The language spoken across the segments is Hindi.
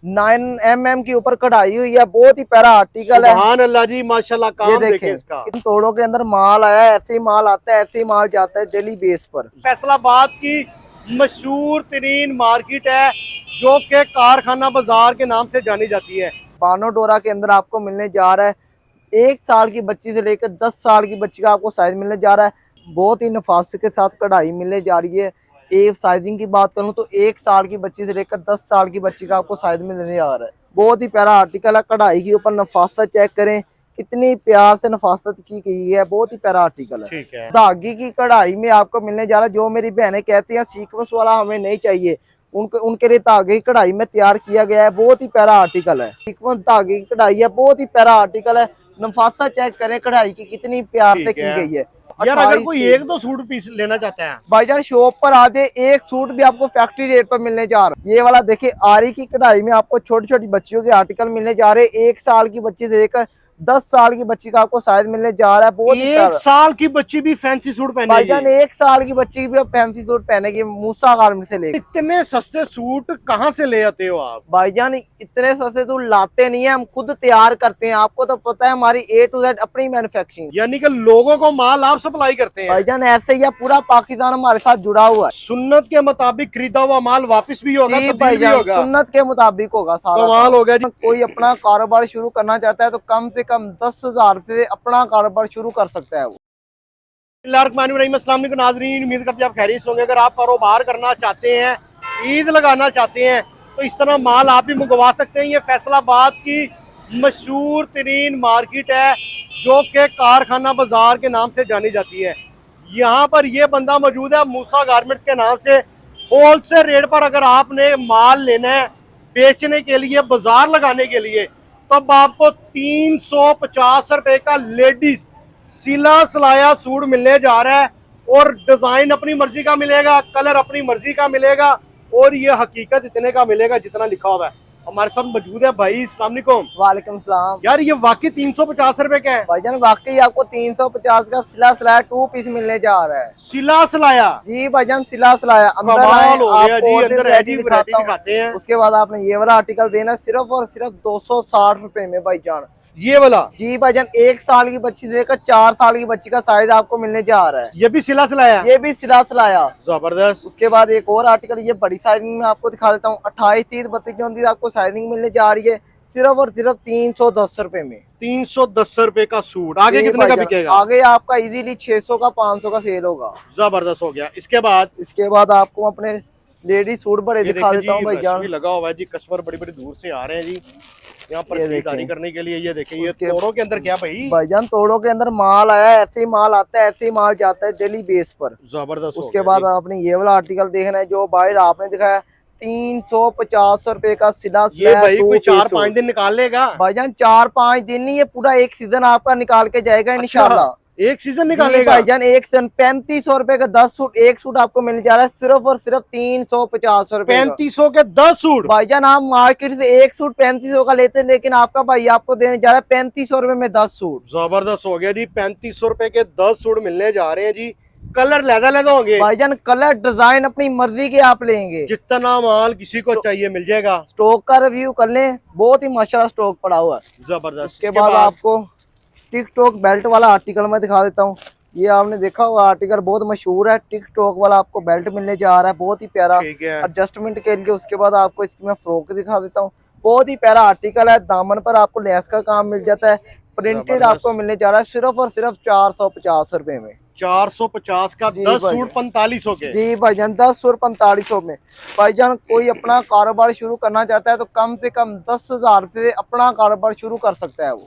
9 mm के ऊपर कढ़ाई हुई है, बहुत ही प्यारा आर्टिकल है। सुभान अल्लाह जी, माशाल्लाह। ये काम देखें देखें इसका। इन तोड़ों के अंदर माल आया है, ऐसे ही माल आता है, ऐसे ही माल जाता है डेली बेस पर। फैसलाबाद की मशहूर तरीन मार्केट है जो कि कारखाना बाजार के नाम से जानी जाती है। बानो डोरा के अंदर आपको मिलने जा रहा है 1 साल की बच्ची से लेकर 10 साल की बच्ची का आपको साइज मिलने जा रहा है। बहुत ही नफासत के साथ कढ़ाई मिलने जा रही है। एक साइजिंग की बात करूं तो 1 साल की बच्ची से लेकर 10 साल की बच्ची का आपको साइज मिलने जा रहा है। बहुत ही प्यारा आर्टिकल है। कढ़ाई के ऊपर नफासत चेक करें, कितनी प्यार से नफासत की गई है। बहुत ही प्यारा आर्टिकल है। ठीक है। धागे की कढ़ाई में आपको मिलने जा रहा है। जो मेरी बहनें कहती हैं सीक्वेंस वाला हमें नहीं चाहिए, उनके लिए धागे की कढ़ाई में तैयार किया गया है। बहुत ही प्यारा आर्टिकल है। सीक्वेंस धागे की कढ़ाई है, बहुत ही प्यारा आर्टिकल है। नफासा चेक करें कढ़ाई की कितनी प्यार से की गई है। यार अगर कोई एक दो सूट पीस लेना चाहता है भाईजान शॉप पर आ जाए, एक सूट भी आपको फैक्ट्री रेट पर मिलने जा रहा है। ये वाला देखिए आरी की कढ़ाई में आपको छोटी छोटी बच्चियों के आर्टिकल मिलने जा रहे हैं। 1 साल की बच्ची से लेकर 10 साल की बच्ची का आपको साइज मिलने जा रहा है। बहुत ही 1 साल की बच्ची भी फैंसी सूट पहनेगी। भाईजान 1 साल की बच्ची भी फैंसी सूट पहनेगी मूसा गारमेंट से लेकर। इतने सस्ते सूट कहाँ से ले आते हो आप? भाईजान इतने सस्ते तो लाते नहीं है, हम खुद तैयार करते हैं। आपको तो पता है हमारी A to Z अपनी मैन्युफैक्चरिंग, यानी कि लोगों को माल आप सप्लाई करते हैं। भाईजान ऐसे ही है, पूरा पाकिस्तान हमारे साथ जुड़ा हुआ है। सुन्नत के मुताबिक खरीदा हुआ माल वापस भी होगा, जी तब्दील भी भाईजान होगा। सुन्नत के मुताबिक होगा सारा। कमाल हो गया जी। कोई अपना कारोबार शुरू करना चाहता है तो कम से कम 10,000 से अपना कारोबार शुरू कर सकता है वो। अस्सलाम वालेकुम नाज़रीन, उम्मीद करते हैं आप खैरियत से होंगे। अगर आप कारोबार करना चाहते हैं, ईद लगाना चाहते हैं, तो इस तरह माल आप भी मंगवा सकते हैं। ये फैसलाबाद की मशहूर तरीन मार्केट है जो कि कारखाना बाजार के नाम से जानी जाती है। यहाँ पर ये बंदा मौजूद है मूसा गारमेंट्स के नाम से। होलसेल रेट पर अगर आपने माल लेना है बेचने के लिए, बाजार लगाने के लिए, तब आपको 350 रुपए का लेडीज सिला सिलाया सूट मिलने जा रहा है। और डिजाइन अपनी मर्जी का मिलेगा, कलर अपनी मर्जी का मिलेगा, और ये हकीकत इतने का मिलेगा जितना लिखा हुआ है। हमारे साथ मौजूद है भाई। अस्सलाम वालेकुम। वालेकुम सलाम। यार ये वाकई 350 रुपए का है? भाईजान वाकई आपको 350 का सिला सिलाया 2 पीस मिलने जा रहा है। सिला सिलाया? जी भाईजान सिला सिलाया। अंदर कमाल हो गया जी। अंदर वैरायटी दिखाते हैं। उसके बाद आपने ये वाला आर्टिकल देना सिर्फ और सिर्फ 260 रुपए में भाईजान। ये वाला? जी भाईजान 1 साल की बच्ची से लेकर 4 साल की बच्ची का साइज आपको मिलने जा रहा है। ये भी सिला सिलाया? ये भी सिला सिलाया। जबरदस्त। उसके बाद एक और आर्टिकल ये बड़ी साइजिंग में आपको दिखा देता हूँ। 28, 30, 32, 34 आपको साइजिंग मिलने जा रही है सिर्फ और सिर्फ 310 रुपए में। 310 रुपए का सूट। आगे कितने का बिकेगा? आगे आपका इजीली 600 का 500 का सेल होगा। जबरदस्त हो गया। इसके बाद आपको अपने लेडी सूट बड़े दिखा देता हूँ भाईजान। लगा हुआ है जी, कस्टमर बड़ी बड़ी दूर से आ रहे हैं जी यहाँ पर खरीदारी करने के लिए। ये देखिए, ये तोड़ों के अंदर क्या भाईजान? तोड़ों के अंदर माल आया है, ऐसे ही माल आता है, ऐसे ही माल जाता है डेली बेस पर। जबरदस्त। उसके बाद आपने ये वाला आर्टिकल देखना है जो बाहर आपने दिखाया 350 रुपए का सिला ये भाई कोई 4-5 दिन निकाल लेगा भाईजान। 4-5 दिन नहीं, ये पूरा एक सीजन आपका निकाल के जाएगा इंशाल्लाह। एक सीजन निकालेगा भाईजान। एक सीजन 3500 रुपए का 10 सूट, एक सूट आपको मिल जा रहा है सिर्फ और सिर्फ 350 रुपए। 3500 के 10 सूट? भाईजान आप मार्केट से एक सूट 3500 का लेते हैं, लेकिन आपका भाई आपको देने जा रहा है 3500 रुपए में 10 सूट। जबरदस्त हो गया जी। 3500 रुपए के 10 सूट मिलने जा रहे हैं जी। कलर लहदा होंगे भाईजान, कलर डिजाइन अपनी मर्जी के आप लेंगे। जितना माल किसी को चाहिए मिल जाएगा। स्टॉक का रिव्यू कर लें, बहुत ही माशाल्लाह स्टॉक पड़ा हुआ है। जबरदस्त। उसके बाद आपको टिकटॉक बेल्ट वाला आर्टिकल मैं दिखा देता हूँ। ये आपने देखा हुआ आर्टिकल बहुत मशहूर है। टिकटॉक वाला आपको बेल्ट मिलने जा रहा है, बहुत ही प्यारा एडजस्टमेंट के लिए। उसके बाद आपको इसकी मैं फ्रॉक दिखा देता हूँ, बहुत ही प्यारा आर्टिकल है। दामन पर आपको लेस का काम मिल जाता है। प्रिंटेड आपको मिलने जा रहा है सिर्फ और सिर्फ 450 रुपए में। 450 का 10 सूट 4500 के? जी भाईजान 10 सूट 4500 में। भाईजान कोई अपना कारोबार शुरू करना चाहता है तो कम से कम 10,000 से अपना कारोबार शुरू कर सकता है वो।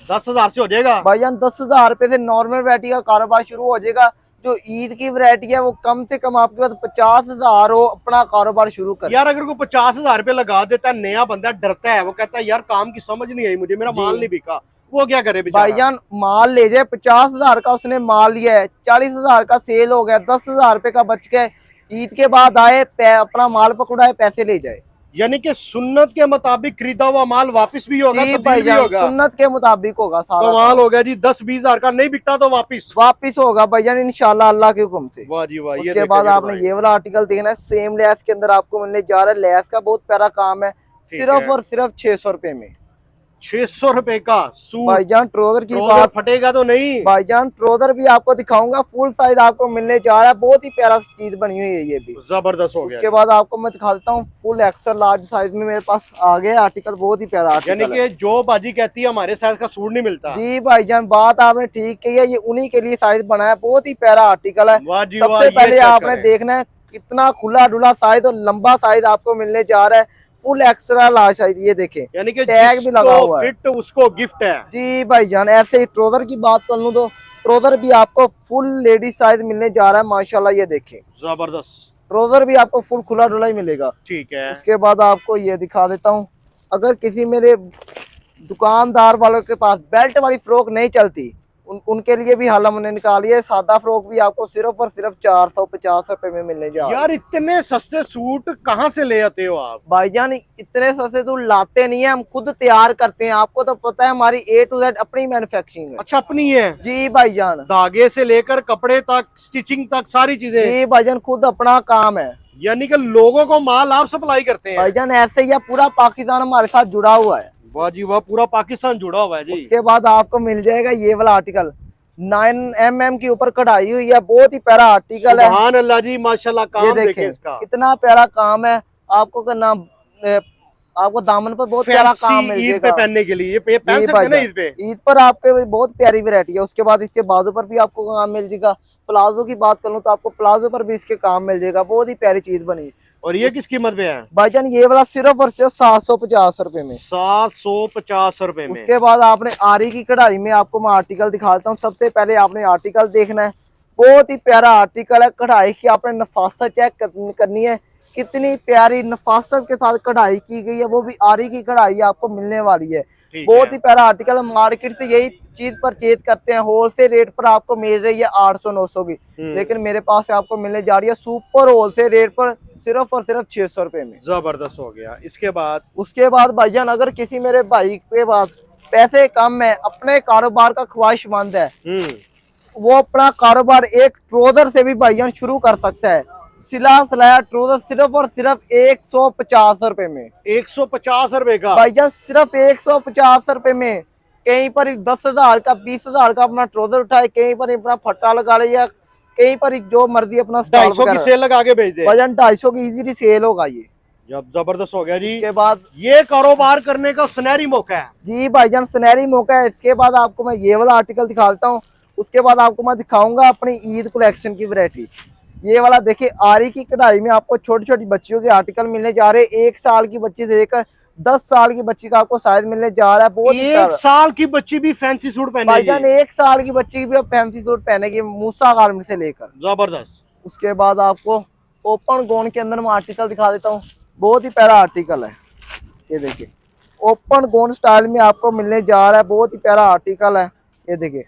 10,000 से हो जाएगा भाईजान। 10,000 रुपए से नॉर्मल वैरायटी का कारोबार शुरू हो जाएगा। जो ईद की वैरायटी है वो कम से कम आपके पास 50,000 हो अपना कारोबार शुरू कर। यार अगर कोई 50,000 रुपए लगा देता है, नया बंदा डरता है, वो कहता है यार काम की समझ नहीं आई मुझे, मेरा माल नहीं बिका, वो क्या करे बेचारा? भाईजान माल ले जाए, 50,000 का उसने माल लिया है, 40,000 का सेल हो गया, 10,000 रुपए का बच गया, ईद के बाद आए अपना माल पकड़ाए, पैसे ले जाए। यानी कि सुन्नत के मुताबिक खरीदा हुआ माल वापस भी होगा, तब्दील भी होगा। सुन्नत के मुताबिक होगा सारा। कमाल हो गया जी। 10-20 हजार का नहीं बिकता तो वापस होगा भाईजान इंशाल्लाह अल्लाह के हुक्म से। वाह जी वाह। उसके बाद आपने ये वाला आर्टिकल देखना है, सेम लेस के अंदर आपको मिलने जा रहा है। लेस का बहुत प्यारा काम है, सिर्फ और सिर्फ 600 रुपए में। 600 रुपए का सूट। भाईजान ट्राउजर की ट्राउजर बात, फटेगा तो नहीं? भाईजान ट्राउजर भी आपको दिखाऊंगा, फुल साइज आपको मिलने जा रहा है, बहुत ही प्यारा चीज बनी हुई है ये भी। जबरदस्त हो गया। उसके बाद आपको मैं दिखाता हूँ फुल एक्स्ट्रा लार्ज साइज में मेरे पास आ गया आर्टिकल, बहुत ही प्यारा यानी आर्टिकल कि जो बाजी कहती है हमारे साइज का सूट नहीं मिलता। जी भाईजान, बात आपने ठीक की है, ये उन्हीं के लिए साइज बना है, बहुत ही प्यारा आर्टिकल है। वाह जी वाह, सबसे ये पहले चेक आपने करें। देखना है कितना खुला डुला साइज और लंबा साइज आपको मिलने जा रहा है, फुल एक्स्ट्रा लार्ज साइज। ये देखें यानी कि टैग भी लगा हुआ है। फिट उसको गिफ्ट है। जी भाईजान, ऐसे ही ट्राउजर की बात कर लूं तो ट्राउजर भी आपको फुल लेडीज साइज मिलने जा रहा है माशाल्लाह। ये देखें जबरदस्त, ट्राउजर भी आपको फुल खुला डुला ही मिलेगा। ठीक है। उसके बाद आपको ये दिखा देता हूँ, अगर किसी मेरे दुकानदार वालों के पास बेल्ट वाली फ्रॉक नहीं चलती, उनके लिए भी हाल हमने निकाली है। सादा फ्रॉक भी आपको सिर्फ और सिर्फ 450 रुपए में मिलने जा रहा है। यार इतने सस्ते सूट कहाँ से ले आते हो आप? भाईजान इतने सस्ते तो लाते नहीं है, हम खुद तैयार करते हैं। आपको तो पता है हमारी A to Z अपनी मैन्युफैक्चरिंग है। अच्छा, अपनी है? जी भाईजान, धागे से लेकर कपड़े तक, स्टिचिंग तक, सारी चीजें। जी भाईजान, खुद अपना काम है। यानी कि लोगों को माल आप सप्लाई करते हैं? भाईजान ऐसे ही है, पूरा पाकिस्तान हमारे साथ जुड़ा हुआ है। वाह जी वाह, पूरा पाकिस्तान जुड़ा हुआ है जी। उसके बाद आपको मिल जाएगा ये वाला आर्टिकल, 9mm के ऊपर कढ़ाई हुई है, बहुत ही प्यारा आर्टिकल है। सुभान अल्लाह जी, माशाल्लाह, ये काम देखें देखें इसका, कितना प्यारा काम है। आपको करना आपको दामन पर बहुत प्यारा काम मिल ईद पे जाएगा पहनने के लिए। ये पहन जी सकते हैं ना भाईजान, ईद पे? ईद पर आपके बहुत प्यारी वैरायटी है। उसके बाद इसके बाजू पर भी आपको काम मिल जाएगा। प्लाजो की बात करूँ तो आपको प्लाजो पर भी इसके काम मिल जाएगा, बहुत ही प्यारी चीज बनी। और ये किस कीमत पे है भाईजान? ये वाला सिर्फ और सिर्फ 750 रुपए में। 750 रुपए में। उसके बाद आपने आरी की कढ़ाई में आपको मैं आर्टिकल दिखाता हूँ। सबसे पहले आपने आर्टिकल देखना है, बहुत ही प्यारा आर्टिकल है। कढ़ाई की आपने नफासत चेक करनी है, कितनी प्यारी नफासत के साथ कढ़ाई की गई है, वो भी आरी की कढ़ाई आपको मिलने वाली है। बहुत ही प्यारा आर्टिकल है। मार्केट से यही चीज परचेज करते हैं, होलसेल रेट पर आपको मिल रही है 800-900 की, लेकिन मेरे पास आपको मिलने जा रही है सुपर होलसेल रेट पर सिर्फ और सिर्फ 600 रुपए में। जबरदस्त हो गया। उसके बाद भाईजान, अगर किसी मेरे भाई के पास पैसे कम है, अपने कारोबार का ख्वाहिशमंद है, वो अपना कारोबार एक ट्राउजर से भी भाईजान शुरू कर सकता है। सिला सिलाया ट्राउजर सिर्फ और सिर्फ 150 रुपए में। 150 रुपए का भाईजान, सिर्फ 150 रुपए में। कहीं पर 10,000 का 20,000 का अपना ट्राउजर उठाए, कहीं पर अपना फट्टा लगा ले, या कहीं पर जो मर्जी अपना 250 की सेल लगा के बेच दे। भाईजान 250 की इजीली सेल होगा ये। जबरदस्त हो गया जी। इसके बाद ये कारोबार करने का सुनहरी मौका है जी भाईजान, सुनहरी मौका है। इसके बाद आपको मैं ये वाला आर्टिकल दिखाता हूँ। उसके बाद आपको मैं दिखाऊंगा अपनी ईद कलेक्शन की वैरायटी। ये वाला देखिए, आरी की कढ़ाई में आपको छोटी छोटी बच्चियों के आर्टिकल मिलने जा रहे हैं। 1 साल की बच्ची से लेकर 10 साल की बच्ची का आपको साइज मिलने जा रहा है। बहुत 1 साल की बच्ची भी फैंसी सूट पहनेगी? भाईजान 1 साल की बच्ची भी फैंसी सूट पहनेगी, मूसा गारमेंट से लेकर। जबरदस्त। उसके बाद आपको ओपन गोन के अंदर मैं आर्टिकल दिखा देता हूँ, बहुत ही प्यारा आर्टिकल है। ये देखिए, ओपन गोन स्टाइल में आपको मिलने जा रहा है, बहुत ही प्यारा आर्टिकल है। ये देखिए,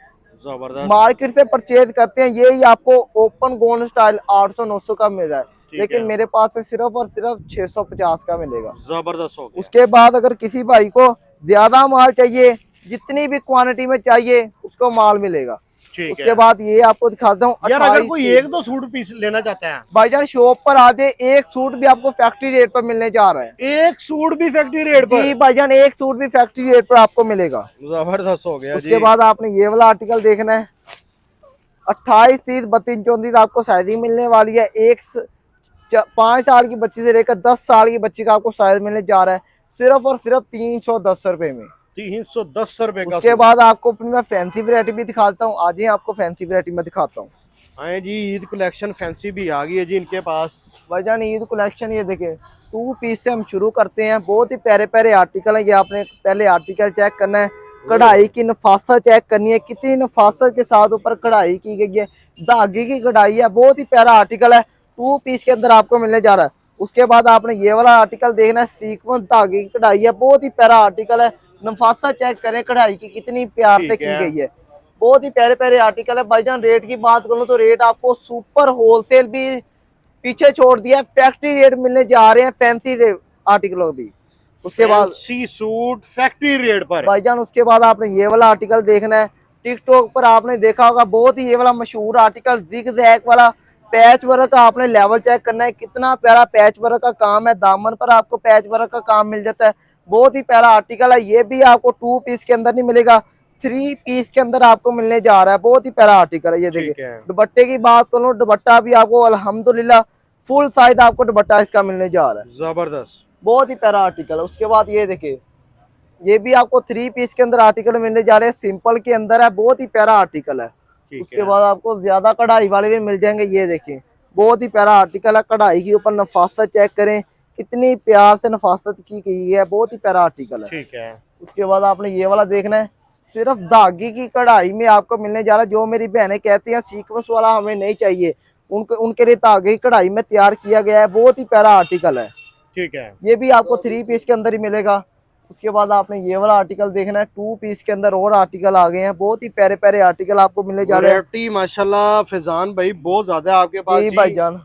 जबरदस्त। मार्केट से परचेज करते हैं यही आपको ओपन गोन स्टाइल 800-900 का मिल रहा है, लेकिन मेरे पास से सिर्फ और सिर्फ 650 का मिलेगा। जबरदस्त हो गया। उसके बाद अगर किसी भाई को ज्यादा माल चाहिए, जितनी भी क्वांटिटी में चाहिए, उसको माल मिलेगा। उसके बाद ये आपको दिखाता हूँ। यार अगर कोई 1-2 सूट पीस लेना चाहते हैं भाईजान, शॉप पर आते एक सूट भी आपको फैक्ट्री रेट पर मिलने जा रहा है। एक सूट भी फैक्ट्री रेट पर? जी भाईजान, एक सूट भी फैक्ट्री रेट पर आपको मिलेगा। जबरदस्त हो गया। उसके बाद आपने ये वाला आर्टिकल देखना है, 28, 30, 32, 34 आपको साइजिंग मिलने वाली है। 5 साल की बच्ची से लेकर 10 साल की बच्ची का आपको साइज मिलने जा रहा है, सिर्फ और सिर्फ 310 रुपए में। 310 रुपए का। उसके बाद आपको अपनी मैं फैंसी वैरायटी भी दिखाता हूँ। आज ही आपको फैंसी वैरायटी में दिखाता हूँ। आए जी, ईद कलेक्शन फैंसी भी आ गई है जी इनके पास। भाईजान ईद कलेक्शन ये देखे, 2 पीस से हम शुरू करते हैं। बहुत ही प्यारे प्यारे आर्टिकल है। ये आपने पहले आर्टिकल चेक करना है, कढ़ाई की नफासत चेक करनी है, कितनी नफासत के साथ ऊपर कढ़ाई की गई है, धागे की कढ़ाई है। बहुत ही प्यारा आर्टिकल है, 2 पीस के अंदर आपको मिलने जा रहा है। उसके बाद आपने ये वाला आर्टिकल देखना है, सीक्वेंस धागे की कढ़ाई है, बहुत ही प्यारा आर्टिकल है। नफासत चेक करें कढ़ाई की कितनी प्यार से की गई है, बहुत ही प्यारे प्यारे आर्टिकल है। भाईजान रेट की बात करूं तो रेट आपको सुपर होलसेल भी पीछे छोड़ दिया, फैक्ट्री रेट मिलने जा रहे हैं फैंसी आर्टिकलों भी। उसके बाद सूट फैक्ट्री रेट पर भाईजान। उसके बाद आपने ये वाला आर्टिकल देखना है, टिकटॉक पर आपने देखा होगा, बहुत ही ये वाला मशहूर आर्टिकल जिग जैग वाला, पैच वर्क का आपने लेवल चेक करना है, कितना प्यारा पैच वर्क का काम है। दामन पर आपको पैच वर्क का काम मिल जाता है, बहुत ही प्यारा आर्टिकल है। ये भी आपको 2 पीस के अंदर नहीं मिलेगा, 3 पीस के अंदर आपको मिलने जा रहा है। बहुत ही प्यारा आर्टिकल है। ये ठीक देखिए है। दुपट्टे की बात करूँ, दुपट्टा भी आपको अल्हम्दुलिल्लाह फुल साइज आपको दुपट्टा इसका मिलने जा रहा है। जबरदस्त, बहुत ही प्यारा आर्टिकल है। उसके बाद ये देखिए, ये भी आपको 3 पीस के अंदर आर्टिकल मिलने जा रहे हैं, सिंपल के अंदर है, बहुत ही प्यारा आर्टिकल है। ठीक उसके है। बाद आपको ज्यादा कढ़ाई वाले भी मिल जाएंगे। ये देखिए बहुत ही प्यारा आर्टिकल है, कढ़ाई के ऊपर नफासत चेक करें, कितनी प्यार से नफासत की गई है, बहुत ही प्यारा आर्टिकल है। ठीक है। उसके बाद आपने ये वाला देखना है, सिर्फ धागे की कढ़ाई में आपको मिलने जा रहा है। जो मेरी बहनें कहती हैं सीक्वेंस वाला हमें नहीं चाहिए, उनके लिए धागे की कढ़ाई में तैयार किया गया है, बहुत ही प्यारा आर्टिकल है। ठीक है। ये भी आपको 3 पीस के अंदर ही मिलेगा। उसके बाद आपने ये वाला आर्टिकल देखना है, 2 पीस के अंदर और आर्टिकल आ गए हैं, बहुत ही प्यारे प्यारे आर्टिकल आपको मिलने जा रहे हैं। वैरायटी माशाल्लाह फैजान भाई बहुत ज्यादा है आपके पास जी जी। भाईजान।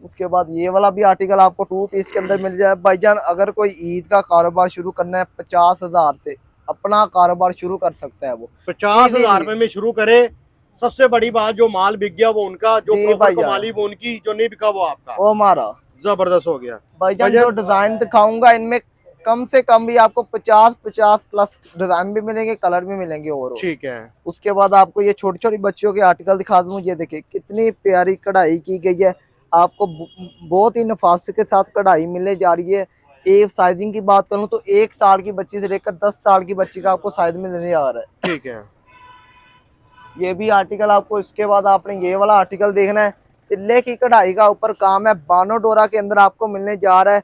उसके बाद ये वाला भी आर्टिकल आपको 2 पीस के अंदर मिल जाए भाईजान। अगर कोई ईद का कारोबार शुरू करना है 50,000 से अपना कारोबार शुरू कर सकता है वो 50,000 रुपए में शुरू करे। सबसे बड़ी बात, जो माल बिक गया वो उनका, जो जी प्रॉफिट भाईजान। कमाली वो उनकी, जो नहीं बिका वो आपका। वो हमारा जबरदस्त हो गया भाईजान। जो डिजाइन दिखाऊंगा इनमें कम से कम भी आपको 50 प्लस डिजाइन भी मिलेंगे, कलर भी मिलेंगे और। ठीक है। उसके बाद आपको ये छोटी छोटी बच्चियों के आर्टिकल दिखा दूं। ये देखिए कितनी प्यारी कढ़ाई की गई है, आपको बहुत ही नफासत के साथ कढ़ाई मिलने जा रही है। एक साइजिंग की बात करूं तो 1 साल की बच्ची से लेकर 10 साल की बच्ची का आपको साइज मिलने आ रहा है। ठीक है। ये भी आर्टिकल आपको। इसके बाद आपने ये वाला आर्टिकल देखना है, तिल्ले की कढ़ाई का ऊपर काम है, बानो डोरा के अंदर आपको मिलने जा रहा है।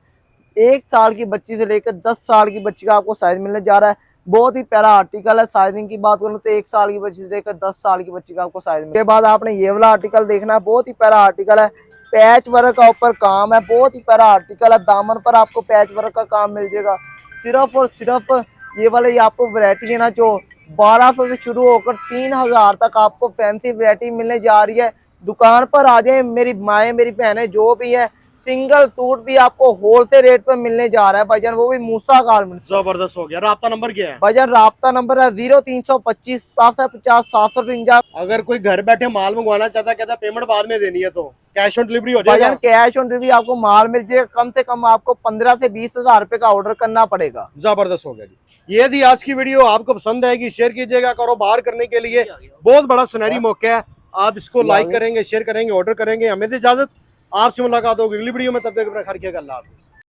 1 साल की बच्ची से लेकर 10 साल की बच्ची का आपको साइज मिलने जा रहा है, बहुत ही प्यारा आर्टिकल है। साइजिंग की बात करूं तो 1 साल की बच्ची से लेकर 10 साल की बच्ची का आपको साइज मिलने। के बाद आपने ये वाला आर्टिकल देखना है, बहुत ही प्यारा आर्टिकल है, पैच वर्क का ऊपर काम है, बहुत ही प्यारा आर्टिकल है। दामन पर आपको पैच वर्क का काम मिल जाएगा। सिर्फ और सिर्फ ये वाले ये आपको वैरायटी है ना, जो 1200 से शुरू होकर 3000 तक आपको फैंसी वैरायटी मिलने जा रही है। दुकान पर आ जाए मेरी माएँ मेरी बहनें जो भी है, सिंगल सूट भी आपको होलसेल रेट पर मिलने जा रहा है भाईजान, वो भी मूसा गारमेंट्स। जबरदस्त हो गया। राब्ता नंबर क्या है भाईजान? राब्ता नंबर है 0325 5750 753। अगर कोई घर बैठे माल मंगवाना चाहता है, कहता पेमेंट बाद में देनी है, तो कैश ऑन डिलीवरी हो भाईजान जाएगा? कैश ऑन डिलीवरी आपको माल मिल जाएगा, कम से कम आपको 15 से 20,000 रुपए का ऑर्डर करना पड़ेगा। जबरदस्त हो गया जी। ये थी आज की वीडियो, आपको पसंद आएगी शेयर कीजिएगा। कारोबार करने के लिए बहुत बड़ा सुनहरी मौका है, आप इसको लाइक करेंगे, शेयर करेंगे, ऑर्डर करेंगे। हमें दे इजाजत, आपसे मुलाकात होगी अगली वीडियो में, तब तक अपना ख्याल रखिएगा। अल्लाह हाफिज़।